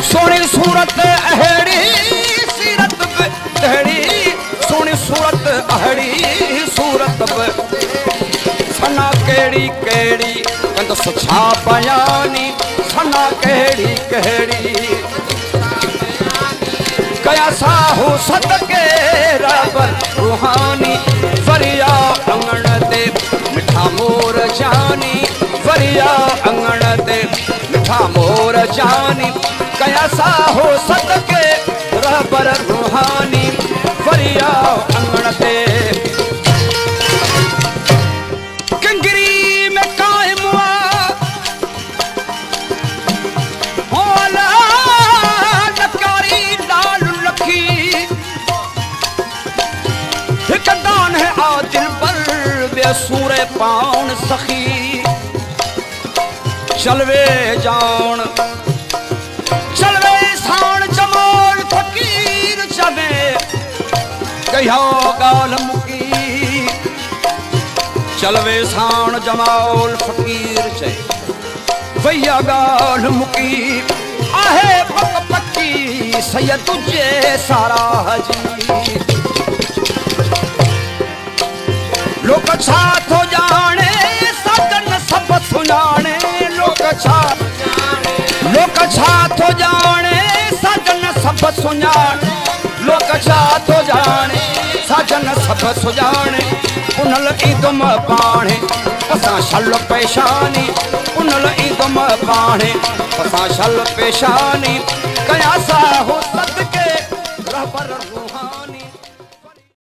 सोनी सूरत अहड़ी सीरत तहड़ी सोनी सूरत अहड़ी सूरत सना केड़ी केड़ी कंद सुछा बयानी सना केड़ी केड़ी कया साहू सदके रबर रूहानी वरिया अंगण दे मिठा मोर जानी वरिया अंगण दे मिठा मोर जानी कया साहू सदके रबर रूहानी वरिया अंगण दे कंगरी में कायम सूरे पाउन सखी चलवे जान चलवे साण जमाल फकीर चले कहो गाल मुकी चलवे साण जमाल फकीर चे भैया गाल मुकी आहे पक पक्की सैयद तुझे सारा हजी लोक छा थो जाने सजन सब सुञाणे लोक छा थो जाने सजन सब सुञाणे लोक छा थो जाने सजन सब सुञाणे उनल ईदम पाणे असां शल पेशानी उनल ईदम पाणे असां शल पेशानी कया सा हो सदके रहबर